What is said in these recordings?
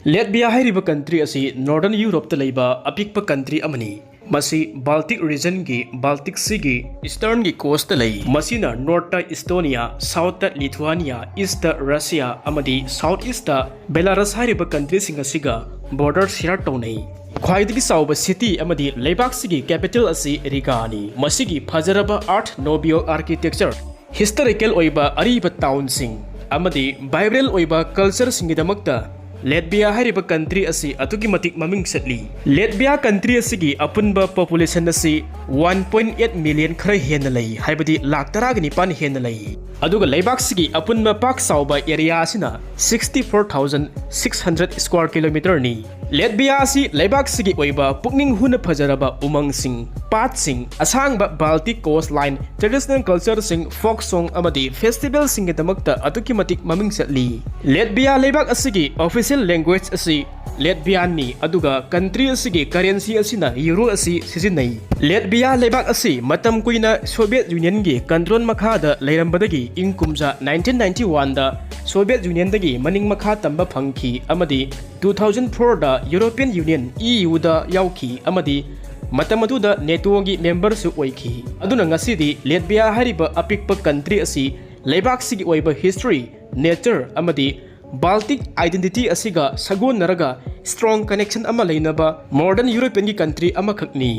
Latvia hairiba country asi Northern Europe ta leiba apikpa country amani. Masi Baltic region gi Baltic Sea gi Eastern gi coast ta lei. Masina North ta Estonia, South ta Lithuania, East ta Russia amadi South East ta Belarus hairiba country singa siga border share taunai. Khwaidagi sauba city amadi leibak sigi capital asi Riga ani. Masigi phajaraba art nobel architecture historical oiba ariba town sing amadi vibrant oiba culture singidamakta Latvia hairiba country asi atugi matik maming setli. Latvia country asigi apunba population asi 1.8 million khara hena lei haibadi lakh taragani pan hena lei. Aduga leibak sigi apunba pak sauba area asina 64,600 square kilometer ni. Latvia asi leibak sigi oiba pukning huna phajaraba umang sing pat sing asangba Baltic coastline traditional culture sing folk song amadi festival sing gidamakta atuki matik maming setli. Latvia leibak asigi official language asi Latvian ni aduga country asigi currency asina euro asi sizinai. Latvia leibak asi matam kuina Soviet Union gi control makhada leirambadagi ing kumja 1991 da Soviet Union dagi maning makha tamba phangki amadi 2004 da European Union EU da yauki amadi matam aduda NATO gi member su oiki. Aduna ngasidi Latvia hariba apikpa country asi leibak sigi oiba history, nature amadi Baltic identity asiga sagon naraga strong connection ama leinaba modern European gi country ama khakni.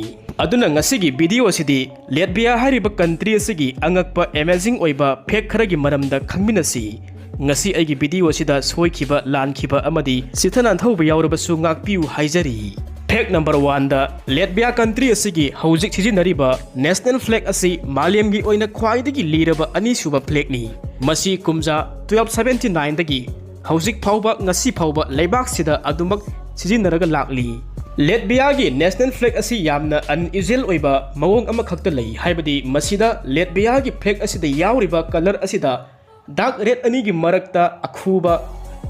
Aduna ngasigi video asidi Latvia hariba country asigi Angakpa amazing oiba fact khara gi maramda khangminasi. Ngasi aigi video asida soikhiba lankhiba amadi sithanan thauba yaurabasu ngakpiu haijari. Fact number 1 da Latvia country asigi hojik sijinariba national flag asi malyam gi oina khwaidagi liraba ani suba flag ni. Masi kumja 1279 dagi hojik phauba ngasi phauba leibak sida adumak sijinaraga lakli. Latvia gi national flag asi yamna unusual oiba mawong ama khakta lei haibadi masida Latvia gi flag asida yauriba color asida dark red ani gi marakta akhuba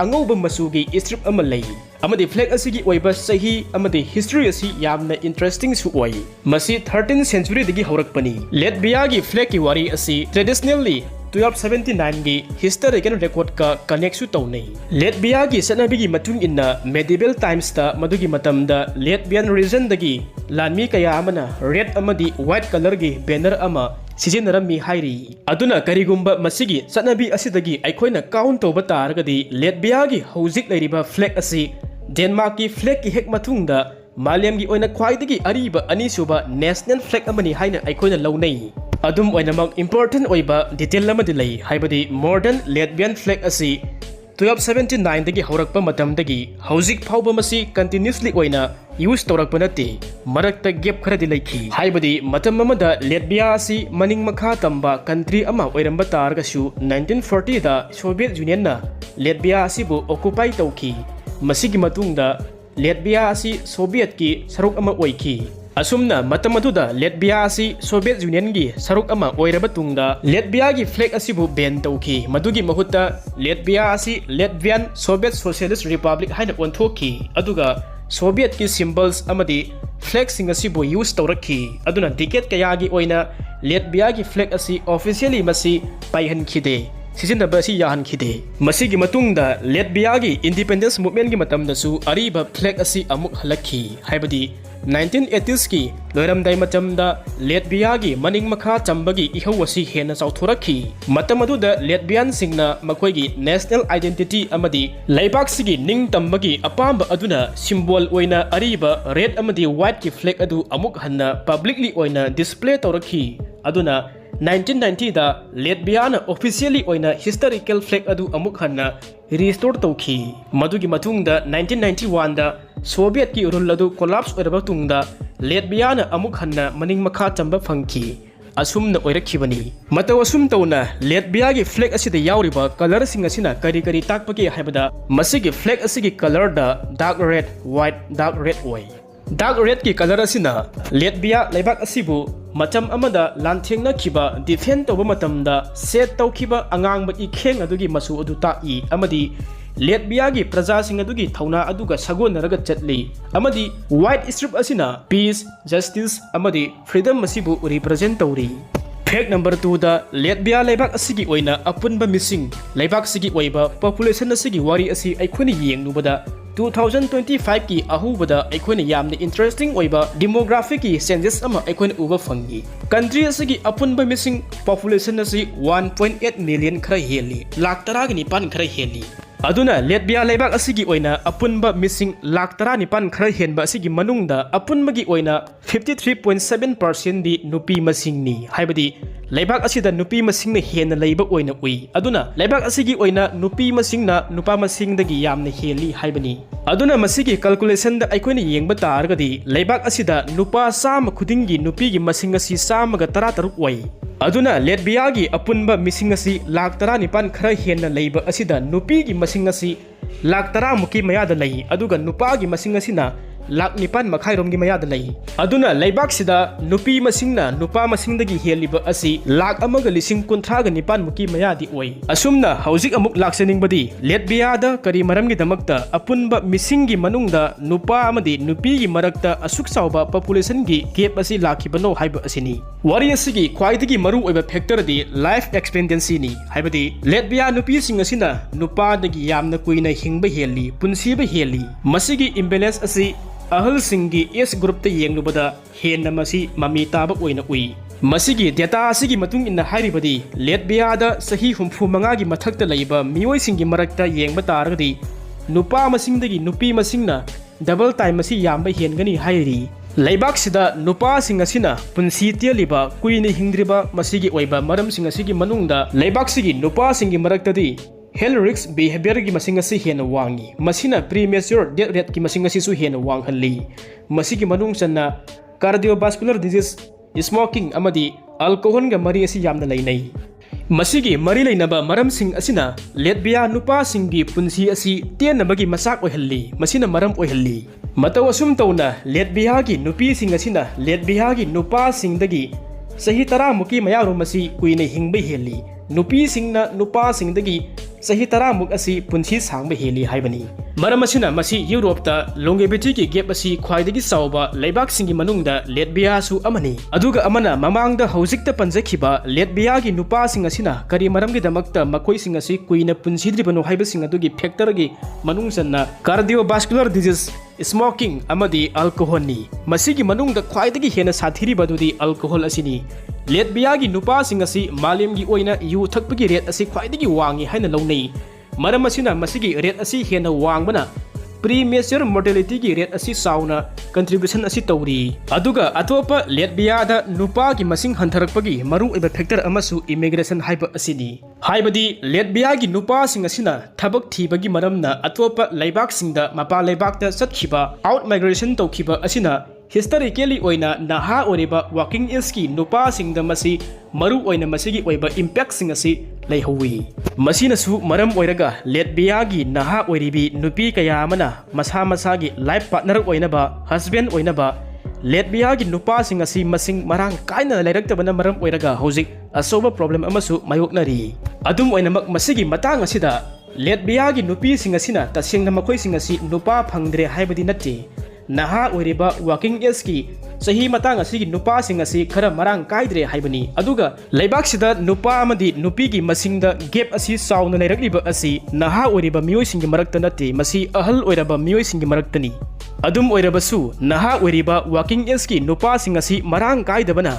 angauba masugi strip ama lei. Amadi flag asigi oiba sahi amadi history asi yamna interesting su oi. Masi 13th century dagi horakpani. Latvia gi flag ki wari asi traditionally 1279 gi historical record ka connect su taunai. Latvia gi sanabi gi matung inna medieval times ta madugi matamda Latvian region dagi lanmi kaya amana red amadi white color gi banner ama sijenarami hairi. Aduna karigumba masigi sanabi asidagi aikoina count toba taragadi Latvia gi hojik leiriba flag asi Denmark gi flag gi hek matungda Malyam gi oina khwaidagi ariba ani suba national flag amani haina aikoina launai. Adum oinamak important oiba detail lamadi lei haibadi modern Latvian flag asi 1279 dagi horakpa matamdagi hojik phauba masi continuously oina use torakpa nate marakta gap kharadi leikhi haibadi matam amada Latvia asi maning makha tamba country ama oiramba targasu 1940 da Soviet Union na Latvia asibu occupy tawki. Masigi matungda Latvia asi Soviet ki saruk ama oiki. Asumna matam aduda Latvia asi Soviet Union gi saruk ama oiraba tungda Latvia gi flag asibu ban tawki. Madugi mahutta Latvia asi Latvian Soviet Socialist Republic haina onthoki. Aduga Soviet ki symbols amadi flag sing asibu use tawrakhi. Aduna decade kaya gi oina Latvia gi flag asi officially masi paihan khide. Sizinaba si yahan khide. Masigi matungda Latvia gi independence movement gi matamdasu ariba flag asi amuk halakhi. Haibadi 1980s ki loiramdai matamda Latvia gi maning makha chambagi ihau asi hena chauthorakhi. Matam aduda Latvian singna makoi gi national identity amadi leibak sigi ning tambagi apamba aduna symbol oina ariba red amadi white ki flag adu amuk hanna publicly oina display tawrakhi. Aduna 1990 da Latvia na officially oina historical flag adu amuk hanna restore tawki. Madugi matungda 1991 da Soviet ki rule adu collapse oiraba tungda Latvia na amuk hanna maning makha chamba phangki. Asumna oirakhibani. Mataw asum tawna Latvia gi flag asida yauriba color sing asina kari kari takpagi haibada masigi flag asigi color da dark red white dark red oi. Dark red ki color asina Latvia leibak asibu matam amada lanthengna khiba defend toba matamda set tawkhiba angangba ikheng adugi masu adu ta'i amadi Latvia gi praja sing adugi thauna aduga sagonaraga chatli amadi white strip asina peace justice amadi freedom masibu represent tawri. Fact number 2 da Latvia leibak asigi oina apunba missing leibak sigi oiba population asigi wari asi aikuni yengnubada 2025 की अहूबदा अखोइना यामना interesting ओइबा demographic की census अमा अखोइना उबा fungi country असगी अपुनबा missing population असि 1.8 million खरा heli lakh 19 खरा heli अदुना Latvia लेबाक असगी ओइना अपुनबा missing lakh 19 खरा हेनबा असगी मनुंगदा अपुनबगी ओइना 53.7% दी नुपी मसिंगनी हाइबदी लेबाक असिदा नुपी मसिंगना हेना लेबा ओइना उइ अदुना लेबाक असिगी ओइना नुपी मसिंगना नुपा मसिंगदगी यामना हेली हाइबनी अदुना मसिगी कैलकुलेशन दा अखोइना येंबा तारगदी लेबाक असिदा नुपा साम खुदिंगी नुपीगी मसिंग असि सामगा 13 ओइ अदुना लेटवियागी अपुनबा मिसिंग असि लाख 19 खरा हेना लेबा असिदा नुपीगी मसिंग असि लाख 10 मुकी मयादा लई अदुगा नुपागी मसिंग असिना लाख 9 मखाइरोमगी मयादा लई अदुना लेबाक सिदा नुपी मसिंगना नुपा मसिंगदगी हेलिबा असि लाख अमगा लिसिंग 19 मुकी मयादी ओइ असुमना हौजिक अमुक लाक्सनिंगबदी लेटवियादा करी मरमगी दमकता अपुनबा मिसिंगी मनुंगदा नुपा अमदी नुपीगी मरकता असुक चावबा पॉपुलेशन गी गेप असि लाखिबनो हाइबा असिनी वारी असigi ख्वाइदगी मरु ओइबा फैक्टर दी लाइफ एक्सपेक्टेंसी नी हाइबदी लेटविया नुपी सिंग असिना नुपा दगी यामना कुइना हिंगबा हेली पुनसीबा हेली मसिगी इम्बैलेंस असि अहल सिंगी एस ग्रुप ते येंगलुबदा हेन्ना मसी ममी ताबा ओइना उइ मसिगी डेटा असिगी मतुंग इन्ना हाइरिबदी लेटवियादा सही 65 गी मथक्ता लैबा मियोइ सिंगी मरक्ता येंगबा तारगदी नुपा मसिंगदगी नुपी मसिंगना डबल टाइम मसी यामबा हेनगनी हाइरी लेबाक सिदा नुपा सिंग असिना पुंसी तेलिबा कुइना हिंग्रिबा मसिगी ओइबा मरम सिंग असिगी मनुंगदा लेबाक सिगी नुपा सिंगी मरक्तदी हेल्थ रिस्क बिहेवियर की मसिंग असि हेना वांगी मसिना प्रीमेच्योर डेथ रेट की मसिंग असि सु हेना वांगहल्ली मसिगी मनुंग चन्ना कार्डियोवास्कुलर डिजीज स्मोकिंग अमदी अल्कोहल गा मरी असि यामना लैनै मसिगी मरी लैनबा मरम सिंग असिना लेटविया नुपा सिंगी पुंसी असि तेनबगी मसाक ओइहल्ली मसिना मरम ओइहल्ली मतौ असुम तौना लेटविया की नुपी सिंग असिना लेटविया की नुपा सिंगदगी सही 10 मुकी मयारो मसी कुइना हिंगबा हेली नुपी सिंगना नुपा सिंगदगी सही 10 मुक असि पुंसी सांगबा हेली हाइबनी मरम असिना मसी यूरोपता लोंगेविटी की गेप असि ख्वाइदगी सावबा लेबाक सिंगी मनुंगदा लेटविया सु अमनी अदुगा अमना ममांगदा हौजिकता पंजखिबा लेटविया की नुपा सिंग असिना करी मरमगी दमकता मखोइ सिंग असि कुइना पुंसीद्रिबनो हाइबा सिंग अदुगी फैक्टर गी मनुंग सन्ना कार्डियोवास्कुलर डिजीज स्मोकिंग अमदी अल्कोहल नी मसिगी मनुंगदा ख्वाइदगी हेना साथिरिबदुदी अल्कोहल असिनी लेटविया की नुपा सिंग असि मालेमगी ओइना यू थकपगी रेट असि ख्वाइदगी वांगी हाइना लौनै मरम असिना मसिगी रेट असि हेना वांगबना प्रीमेच्योर मोर्टेलिटी की रेट असि साउना कंट्रीब्यूशन असि तौरी अदुगा अतोपा लेटवियादा नुपा की मसिंग हंथरकपगी मरु ओइबा फैक्टर अमसु इमिग्रेशन हाइबा असिनी हाइबदी लेटविया की नुपा सिंग असिना थबक थीबगी मरमना अतोपा लेबाक सिंगदा मपा लेबाकता चतखिबा आउट माइग्रेशन तौखिबा असिना हिस्टोरिकली ओइना नहा ओरिबा वर्किंग एज की नुपा सिंगदा मसी मरु ओइना मसिगी ओइबा इंपैक्ट सिंग असि लैहौवी मसिनसु मरम ओइरगा लेटविया की नहा ओरिबी नुपी कया अमना मसा मसागी लाइफ पार्टनर ओइनबा हस्बैंड ओइनबा लेटविया की नुपा सिंग असि मसिंग मरांग काइना लैरक्तबना मरम ओइरगा हौजिक असोबा प्रॉब्लम अमसु मायोकनरी अदुम ओइनमक मसिगी मतांग असिदा लेटविया की नुपी सिंग असिना तसेंगना मखोइ सिंग असि नुपा फंगद्रे हाइबदी नत्ते नहा ओरिबा वर्किंग एज की सही मतांग असिगी नुपा सिंग असि खरा मरांग काइद्रे हाइबनी अदुगा लेबाक सिदा नुपा अमदी नुपी की मसिंगदा गेप असि साउना लैरक्लिबा असि नहा ओरिबा मियोइ सिंगी मरक्ता नत्ते मसि अहल ओइरबा मियोइ सिंगी मरक्तनी अदुम ओइरबसु नहा ओरिबा वर्किंग एज की नुपा सिंग असि मरांग काइदबना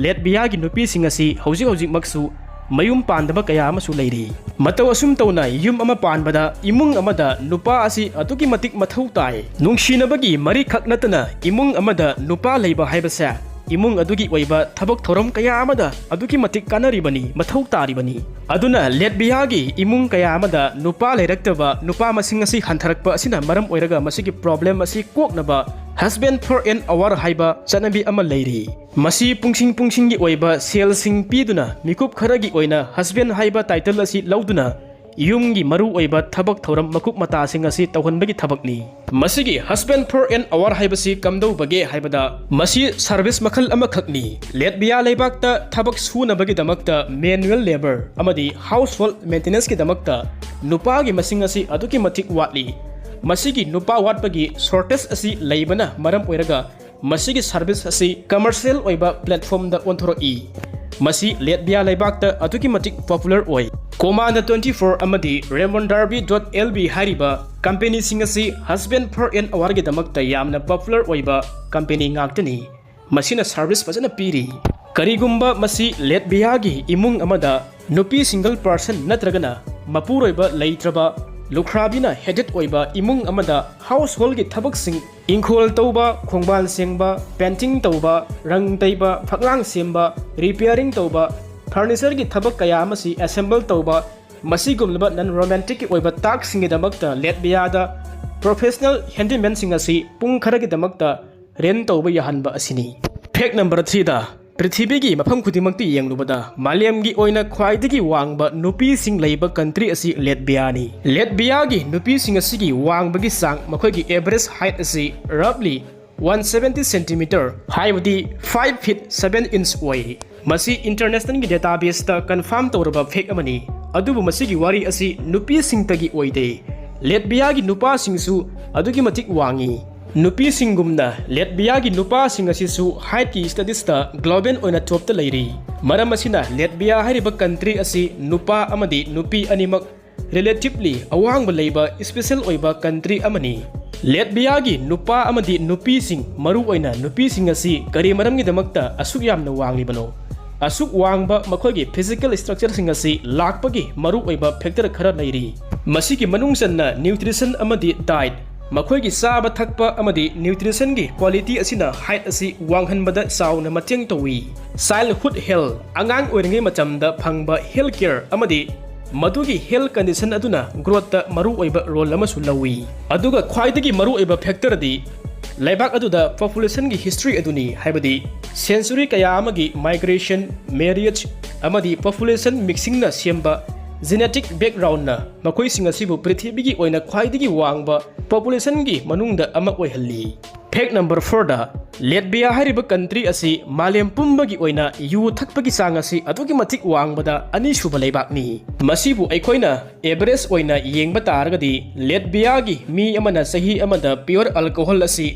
लेटविया की नुपी सिंग असि हौजिक हौजिक मक्सु मयुम पांदबा कया अमसु लैरी मतौ असुम तौना युम अमा पानबदा इमुंग अमदा नुपा असि अतुकी मतिक मथौ ताय नुंगसिनबगी मरि खक नतना इमुंग अमदा नुपा लैबा हाइबसा इमुंग अदुगी ओइबा थबक थोरम कया अमदा अदुकी मतिक कानरिबनी मथौ तारिबनी अदुना लेटवियागी इमुंग कया अमदा नुपा लैरक्तबा नुपा मसिंग असि हंथरकपा असिना मरम ओइरगा मसिगी प्रॉब्लम असि कोकनबा हस्बैंड फॉर एन आवर हाइबा चनबी अमा लैरी मसी पुंगसिंग पुंगसिंगी ओइबा सेलसिंग पीदुना मिकुप खरगी ओइना हस्बैंड हाइबा टाइटल असि लौदुना यूमगी मरु ओइबा थबक थौरम मकुप मतासिंग असि तौहनबगी थबकनी मसिगी हस्बैंड फॉर एन आवर हाइबसी कमदौ बगे हाइबदा मसी सर्विस मखल अमखकनी लेटविया लेबाकता थबक सुनबगी दमकता मैनुअल लेबर अमदी हाउस होल्ड मेंटेनेंस की दमकता नुपागी मसिंग असि अदुकी मतिक वाटली मसिगी नुपा वाटपगी शॉर्टेज असि लैबना मरम ओइरगा मसिगी सर्विस असि कमर्शियल ओइबा प्लेटफॉर्म दा ओंथोरई मसी लेटविया लेबाकता अदुकी मतिक पॉपुलर ओइ Commander 24 amadi Raymonddarby.lb hariba company singasi husband for an award gidamakta yamna popular oiba company ngaktani masina service fazana piri karigumba masi Latvia gi imung amada nupi single person natragana mapuroiba leitraba lukrabina headed oiba imung amada household gi thabak sing ingkhol tauba khongban sengba painting tauba rang taiba phaklang semba repairing tauba furniture gi thabak kaya amasi assemble tauba masigumlaba non romantic gi oiba task singi damakta Latvia da professional handyman sing asi pung khara gi damakta ren tauba yahanba asini fact number 3 da Prithvi gi mafam khudimangti yenglubada Malayam gi oina khwaidagi wangba nupi sing leiba country asi Latvia ni Latvia gi nupi sing asi gi wangbagi sang makhoi gi average height asi roughly 170 cm haibadi 5 feet 7 inch oi masi international gi database ta confirm tawraba fake amani adubu masi gi wari asi nupi sing tagi oide Latvia gi nupa singsu adugi matik wangi nupi singumna Latvia gi nupa sing asisu height ki studies ta global oina top ta leiri maram asina Latvia hariba country asi nupa amadi nupi animak relatively awang leiba special oiba country amani Latvia gi nupa amadi nupi sing maru oina nupi sing asi kari maram gi damakta asuk yamna wangli bano asuk wangba makhogi physical structure sing asi lakpagi maru oiba factor khara leiri masi gi manung sanna nutrition amadi diet makhogi saba thakpa amadi nutrition gi quality asina height asi wanghanbada sauna mateng towi childhood health angang oiringai macamda phangba health care amadi madugi health condition aduna growth ta maru oiba role ama sulawi aduga khwaidagi maru oiba factor di laibak aduda population gi history aduni haibadi century kaya amagi migration marriage amadi population mixing na semba genetic background na makoi sing asibu prithvi gi oina khwaidagi wangba population gi manungda ama oihalli fact number 4 da Latvia hariba country asi Malayam pumbagi oina yu thakpagi sang asi adugi matik wangbada ani suba leibak ni masibu aikoina average oina yengba taragadi Latvia gi mi amana sahi amada pure alcohol asi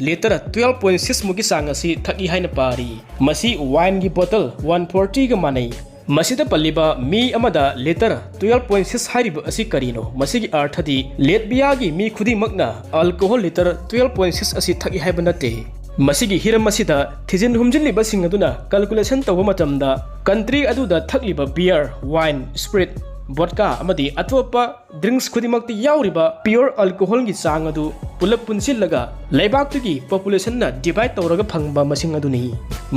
liter 12.6 mugi sang asi thaki haina pari masi wine gi bottle 140 ga manai masida paliba mi amada liter 12.6 hariba asi karino masigi arthadi Latvia gi mi khudi makna alcohol liter 12.6 asi thaki haiba nate masigi hiram masida thijin humjinli basing aduna calculation tawa matamda country aduda thakliba beer wine spirit vodka amadi atopa drinks khudimakti yauriba pure alcohol gi sang adu pulap punsillaga laibaktugi population na divide tawraga phangba masing aduni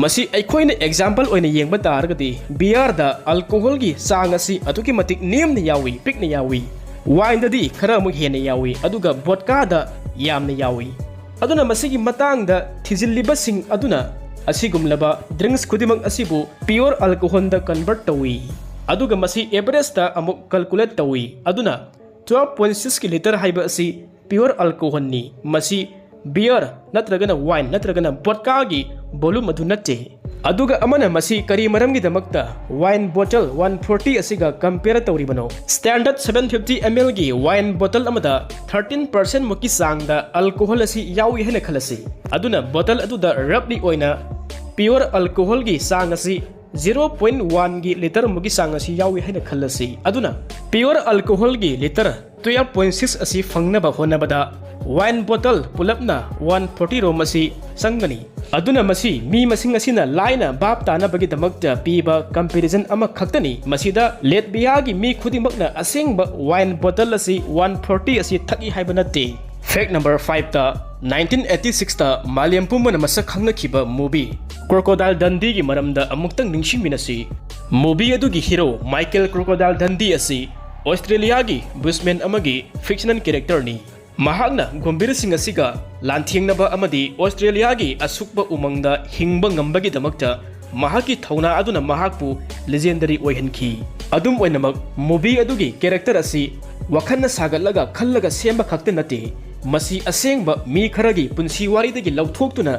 masi aikoina example oina yengba taragadi beer da alcohol gi sang asi atuki matik nemna yawi pikna yawi wine da di khara mu hena yawi aduga vodka da yamna yawi aduna masigi matang da thijilliba sing aduna asigumlaba drinks khudimak asibu pure alcohol da convert tawi aduga masi average ta amuk calculate tawi aduna 12.6 ki liter haiba asi pure alcohol ni masi beer natragana wine natragana vodka gi volume adu natte aduga amana masi kari maram gi damakta wine bottle 140 asiga compare tawri bano standard 750 ml gi wine bottle amada 13% muki sangda alcohol asi yawi hena khalasi aduna bottle aduda roughly oina pure alcohol gi sang asi 0.1 gi liter mugi sang asi yawi hena khalasi aduna pure alcohol gi liter 12.6 asi fangnaba honabada wine bottle pulapna 140 rom asi sangani aduna masi mi masing asina laina bab tana bagi damakta piba comparison ama khaktani masida Latvia gi mi khudimakna asengba wine bottle asi 140 asi thaki haiba natte fact number 5 ta 1986 ta Malayam pumana masak khangna khiba movie Crocodile Dundee gi maramda amuktang ningsingminasi movie adugi hero Michael Crocodile Dundee asi Australia gi bushman amagi fictional character ni mahakna gombir sing asiga lanthiengnaba amadi Australia gi asukba umangda hingba ngambagi damakta mahaki thauna aduna mahakpu legendary oihanki adum oinamak movie adugi character asi wakhanna sagalaga khallaga semba khakte nate masi asengba mi kharagi punsi waridagi lauthokuna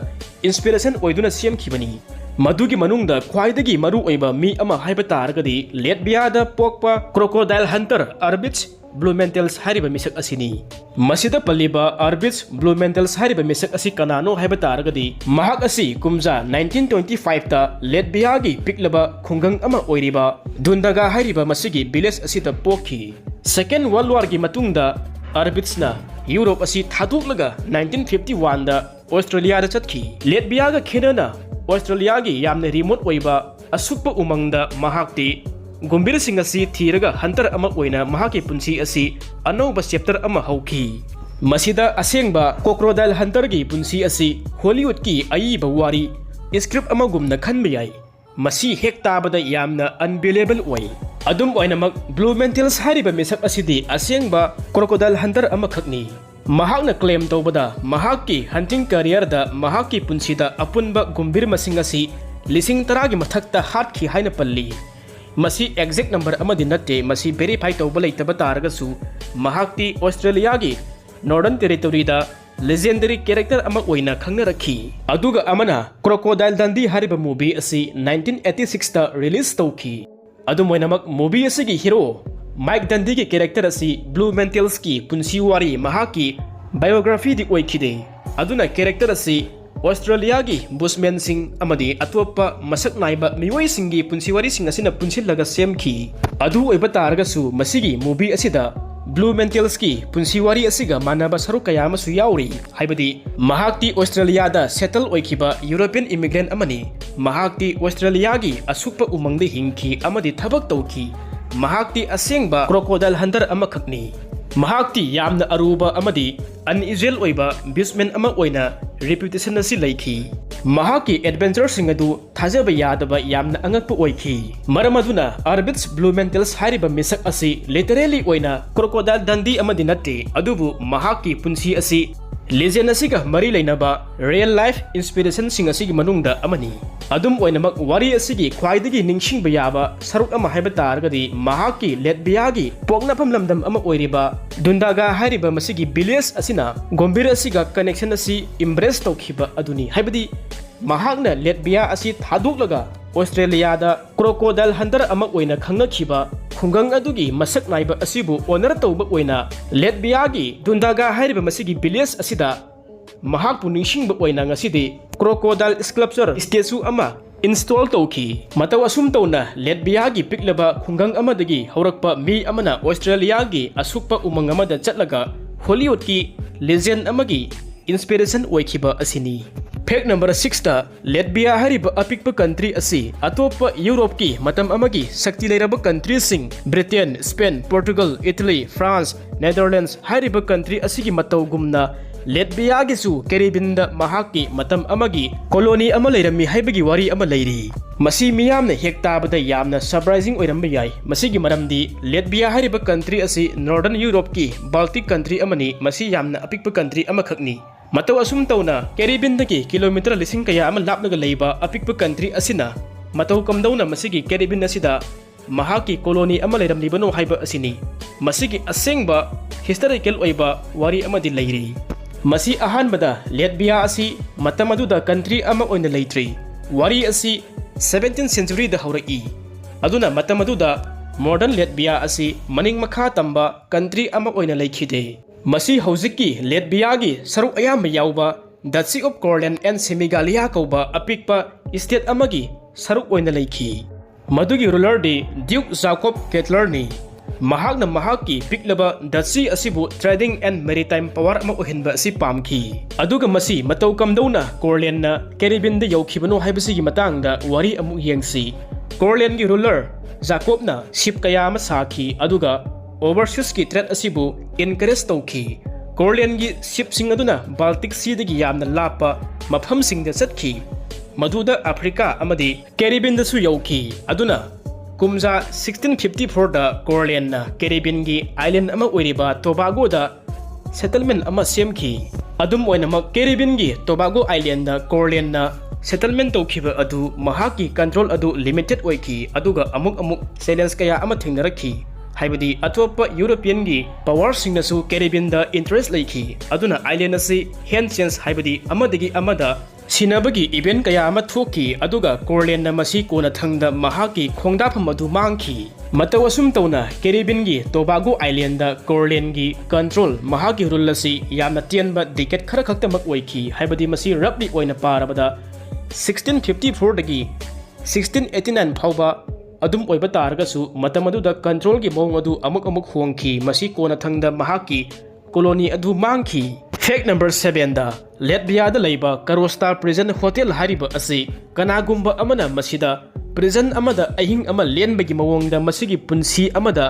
inspiration oiduna semkhibani madugi manungda khwaidagi maru oiba mi ama haiba taragadi Latvia da pokpa crocodile hunter Arbits Blumentals hariba misak asini. Masida paliba Arbits Blumentals hariba misak asi kanano haiba taragadi. Mahak asi kumza 1925 ta Latvia gi piklaba khungang ama oiriba Dundaga hariba masigi village asita pokhi. Second World War gi matungda Arbits na Europe asi thaduk-laga 1951 da Australia da chatki. Latvia ga khenana Australia gi yamna remote oiba asukpa umangda mahakti Gumbir sing asi thiraga hunter ama oina mahaki punsi asi anauba chapter ama hauki. Masida asengba crocodile hunter gi punsi asi Hollywood ki aiba wari script ama gumna khanba yai. Masi hek tabada yamna unbelievable oi. Adum oinamak Blumentals hariba misak asidi asengba crocodile hunter ama khakni. Mahakna claim tawbada mahaki hunting career da mahaki punsida apunba gumbir masing asi lising taragi mathakta hatkhi haina palli. Masi exact number amadi natte masi verify tawba leitaba taragasu mahakti Australia gi Northern Territory da legendary character ama oina khangnarakhi. Aduga amana Crocodile Dundee hariba movie asi 1986 ta release tawki. Adumoinamak movie asigi hero Mike Dundee ki character asi Blumentals ki punsi wari mahaki biography di oikide. Aduna character asi Australia gi bushman sing amadi atopa masak naiba miwai singi punsi wari sing asina punsilaga semki. Adu oiba taragasu masigi movie asida Blumentals ki punsi wari asiga manaba saru kaya amasu yauri. Haibadi mahakti Australia da settle oikiba European immigrant amani. Mahakti Australia gi asukpa umangde hingki amadi thabak tawki. Mahakti asengba crocodile hunter ama khakni. Mahakti yamna aruba amadi unusual oiba bushman ama oina reputation asi laiki. Mahaki adventure sing adu thajaba yadaba yamna angakpa oiki. Maramaduna Arbits Blumentals hariba misak asi literally oina Crocodile Dundee amadi natte adubu mahaki punsi asi legend asiga mari lainaba real life inspiration sing asigi manungda amani. Adum oinamak wari asigi khwaidagi ningsingba yaba saruk ama haiba targadi mahaki Latvia gi poknapam lamdam ama oiriba Dundaga hariba masigi village asina gombir asiga connection asi embrace tawkhiba aduni. Haibadi mahakna Latvia asi thaduk-laga Australia da crocodile hunter ama oina khangnakhiba khungang adugi masak naiba asibu honor tawba oina Latvia gi Dundaga hariba masigi village asida mahakpu ningsingba oina ngasidi crocodile sculpture statue ama install tawki. Mataw asum tawna Latvia gi piklaba khungang amadagi haurakpa mi amana Australia gi asukpa umang amada chatlaga Hollywood ki legend amagi inspiration oikhiba asini. Fact number 6 ta Latvia hariba apikpa country asi atopa Europe ki matam amagi sakti leiraba country sing Britain, Spain, Portugal, Italy, France, Netherlands hariba country asigi mataw gumna Latvia gisu Caribbean da mahaki matam amagi colony ama leirami haibagi wari ama leiri. Masi miyamna hektabada yamna surprising oiramba yai. Masigi maramdi Latvia hariba country asi Northern Europe ki Baltic country amani masi yamna apikpa country ama khakni. Mataw asum tawna Caribbean dagi kilometer lising kaya ama lapnaga leiba apikpa country asina mataw kamdawna masigi Caribbean asida mahaki colony ama leiramlibano haiba asini. Masigi asengba historical oiba wari ama di leiri. Masi ahanbada Latvia asi matam aduda country ama oina leitri. Wari asi 17th century da haurai. Aduna matam aduda modern Latvia asi maning makha tamba country ama oina leikhide. Masi hauziki Latvia gi saruk ayamba yauba Duchy of Colonial and Semigalia kauba apikpa state amagi saruk oina leikhi. Madugi ruler di Duke Jacob Kettler ni. Mahakna mahaki piklaba Duchy asibu trading and maritime power ama ohinba si pamki. Aduga masi mataw kamdawna Colonial na Caribbean da yawkhibano haibasigi matangda wari amu yengsi. Colonial gi ruler Jacob na ship kaya ama saki aduga overseas ki threat asibu encourage tawki. Colonial gi ship sing aduna Baltic Sea dagi yamna lapa mafam sing da chatki. Maduda Africa amadi Caribbean da su yawki. Aduna kumza 1654 da Colonial na Caribbean gi island ama oiriba Tobago da settlement ama semki. Adum oinamak Caribbean gi Tobago island na Colonial na settlement tawkhiba adu mahaki control adu limited oiki aduga amuk silence kaya ama thingnarakhi. Haibadi atopa European gi power sing nasu Caribbean da interest leikhi. Aduna island asi hand change haibadi amadagi amada Sinabagi event kaya ama thoki aduga Colonial na masi kona thangda mahaki khongdapham adu mangki. Mataw asum tawna Caribbean gi Tobago Island da Colonial gi control mahaki rule asi yamna tianba decade khara khaktamak oiki haibadi masi roughly oina parabada 1654 dagi 1689 phawba adum oiba targasu matam adu da control gi mong adu amuk huangki masi kona thangda mahaki colony adu mangki. Fact number 7 da Latvia da laiba Karosta Prison Hotel hariba asi kanagumba amana masida prison amada ahing ama lenbagi mawongda masigi punsi amada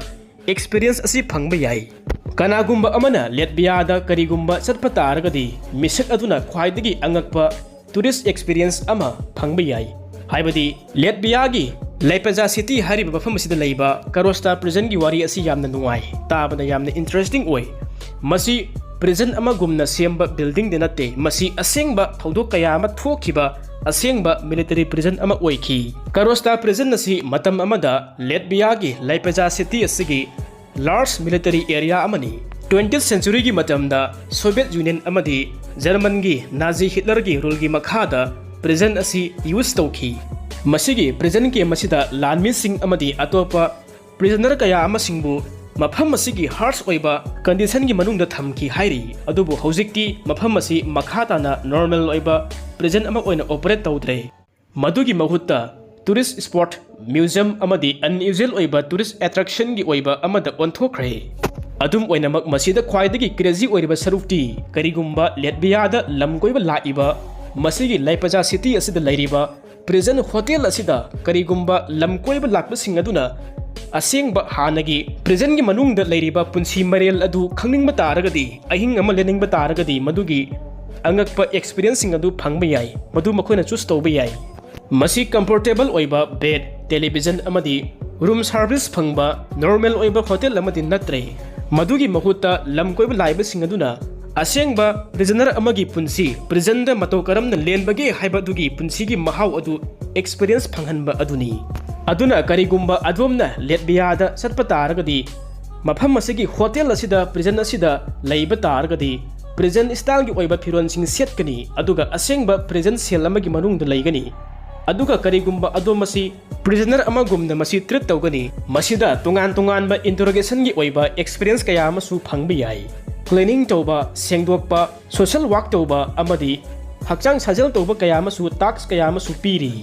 experience asi phangba yai. Kanagumba amana Latvia da karigumba satpa taragadi misak aduna khwaidagi angakpa tourist experience ama phangba yai. Haibadi Latvia gi Leipaja city hariba bafam asida laiba Karosta prison gi wari asi yamna nuai tabada yamna interesting oi. Masi prison ama gumna semba building de nate masi asengba thawdok kaya ama thokiba asengba military prison ama oiki. Karosta prison nasi matam amada Latvia gi Leipaja city asigi large military area amani. 20th century gi matamda Soviet Union amadi German gi Nazi Hitler gi rule gi makhada prison asi use tawki. Masigi prison ke masida lanmi sing amadi atopa prisoner kaya ama singbu mafam asigi harsh oiba condition gi manung da thamki hairi adubu hojikti mafam asi makhata na normal oiba prison ama oina operate tawdre madugi mahutta tourist spot museum amadi unusual oiba tourist attraction gi oiba amada onthokre adum oina mak masida khwaidagi crazy oiba sarukti karigumba Latvia da lamkoiba laiba masigi Leipaja city asida lairiba prison hotel asida karigumba lamkoiba lakbasing aduna asengba hanagi prison gi manungda leiriba punsi marel adu khangning bataragadi ahing ama lening bataragadi madugi angakpa experiencing adu phangba yai madu makhona choose tawba yai. Masi comfortable oiba bed television amadi room service phangba normal oiba hotel amadi natre madugi mahutta lamkoiba laiba singaduna asengba prisoner amagi punsi prison da mato karamna lenbage haiba dugi punsi gi mahau adu experience phanghanba aduni. Aduna karigumba adwomna Latvia da satpa taragadi mafam asigi hotel asida prison asida leiba taragadi prison style gi oiba phiron sing setkani aduga asengba prison cell amagi manung da leigani aduga karigumba adomasi prisoner amagumna masi treat tawgani masida tungan ba interrogation gi oiba experience kaya amasu phangba yai. Cleaning tawba sengdokpa social work tawba amadi hakchang sajal tawba kaya amasu tax kaya amasu piri.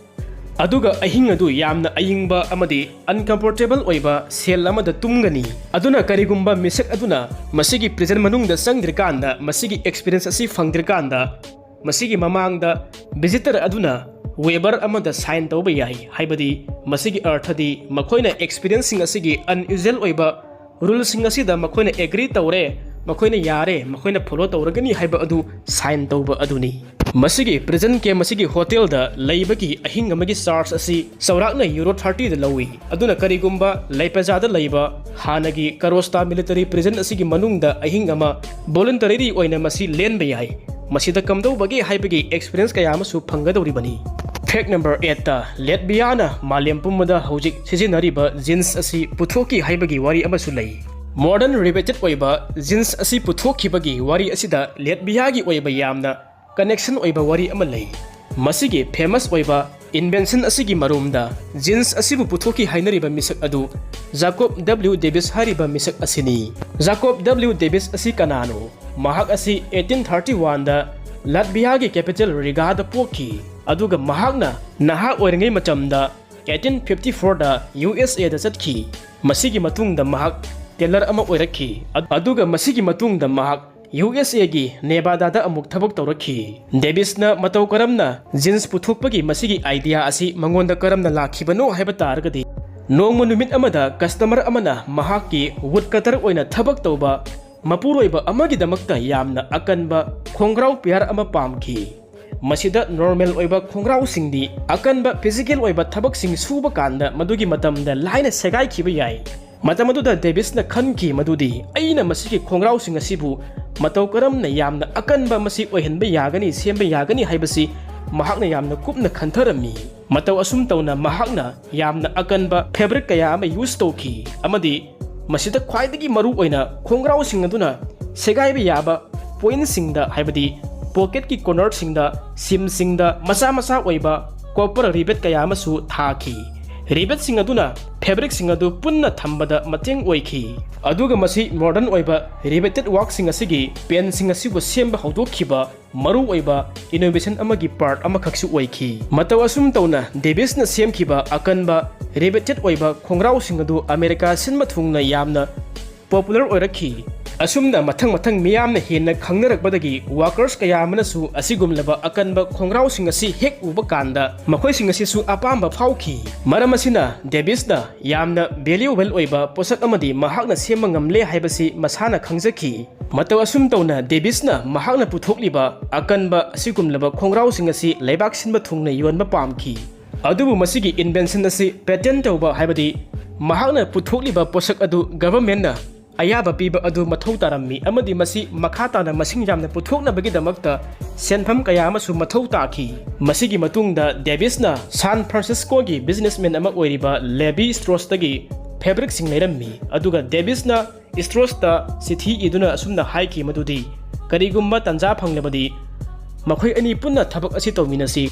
Aduga ahing adu yamna ayingba amadi uncomfortable oiba cell amada tumgani aduna karigumba misak aduna masigi prison manungda sangdrikanda masigi experience asi phangdrikanda masigi mamangda visitor aduna waiver amada sign tawba yai haibadi masigi arthadi makoina experiencing asigi unusual oiba rules sing asida makoina agree tawre makoina yare makoina follow tawragani haiba adu sign tawba aduni. Masigi prison ke masigi hotel da laibagi ahing amagi charge asi saurakna euro 30 da lawi aduna karigumba Leipaja da laiba hanagi Karosta military prison asigi manungda ahing ama voluntary oina masi lenba yai masida kamdau bagi haibagi experience kaya amasu phangadori bani. Fact number 8 ta Latvia na malem pumada hojik sijinariba jeans asi puthoki haibagi wari amasu lai. Modern rebated oiba jeans asi puthoki bagi wari asida Latvia gi oiba yamna connection oiba wari amalai. Masigi famous oiba invention asigi marumda jeans asibu puthoki hainariba misak adu Jacob W Davis hariba misak asini. Jacob W Davis asi kanano mahak asi 1831 da Latvia gi capital Riga da poki aduga mahakna naha oirangai machamda 1854 da USA da chatki masigi matungda mahak tailor ama oirakhi aduga masigi matungda mahak USA gi Nevada da amuk thabak tawrakhi. Davis na matau karamna jeans puthokpagi masigi idea asi mangonda karamna lakhibano haiba targadi nongma numit amada customer amana mahaki woodcutter oina thabak tawba mapuroiba amagi damakta yamna akanba khongrau pyar ama pamki. Masida normal oiba khongrau singdi akanba physical oiba thabak sing suba kanda madugi matamda laina segai khiba yai. Matamaduda Davis na khanki madudi aina masigi khongrau sing asibu matau karamna yamna akanba masi oihenba yagani semba yagani haibasi mahakna yamna kupna khantharami matau asum tawna mahakna yamna akanba fabric kaya ama use tawki amadi masida khwaidagi maru oina khongrau sing aduna segaiba yaba pointsingda haibadi pocket ki corner singda sim singda masa oiba copper rivet kaya amasu thaki rivet sing aduna fabric sing adu punna thambada mateng oiki aduga masi modern oiba riveted work sing asigi pen sing asibu semba hawdokhiba maru oiba innovation amagi part amakhaksi oiki mataw asum tawna Davis na semkhiba akanba riveted oiba khongrau sing adu America sinma thungna yamna popular oirakhi asumna mathang miyamna henna khangnarakbadagi workers kaya amanasu asigumlaba akanba khongrau sing asi hek uba kanda makhoi sing asi su apamba phauki maram asina Davis na yamna valuable oiba posak amadi mahakna semma ngamle haibasi masana khangjaki mataw asum tawna Davis na mahakna puthokliba akanba asigumlaba khongrau sing asi leibak sinba thungna yonba pamki adubu masigi invention asi patent tawba haibadi mahakna puthokliba posak adu government na ayaba piba adu mathau tarammi amadi masi makhata na masing jamna puthokna bagidamagta senpham kaya amasu mathau taki masigi matungda Davis na San Francisco gi businessman ama oiriba Levi Strauss tagi fabric sing leirammi aduga Davis na Strauss ta sithi iduna asumna haiki madudi karigumba tanja phanglabadi makhoi ani punna thabak asi tawminasi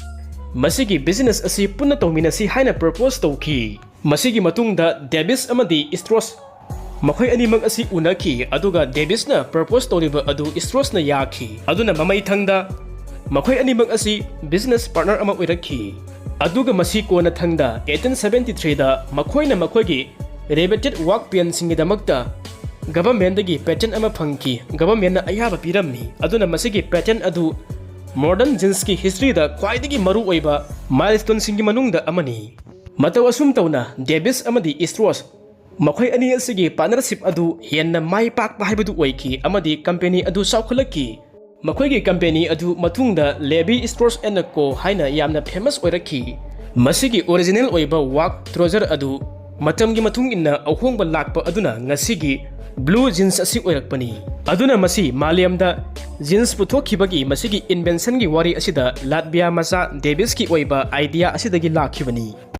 masigi business asi punna tawminasi haina propose tawki masigi matungda Davis amadi Strauss makhoi animang asi unaki aduga Davis na propose tawriba adu Strauss na yaki aduna mamai thangda makhoi animang asi business partner ama oirakhi aduga masi kona thangda 1873 da makhoi na makhoigi riveted work pen singi damakta government dagi patent ama phangki government na ayaba pirammi aduna masigi patent adu modern jeans ki history da khwaidagi maru oiba milestone singi manungda amani mataw asum tawna Davis amadi Strauss makhoi ani asigi partnership adu henna mai pakpa haibadu oiki amadi company adu saukhulaki makhoi gi company adu matungda Levi Strauss & Co haina yamna famous oirakhi masigi original oiba work trouser adu matamgi matung inna ahongba lakpa aduna ngasigi blue jeans asi oirakpani aduna masi maliamda jeans puthokhibagi masigi invention gi wari asida Latvia masa Davis ki oiba idea asidagi lakhibani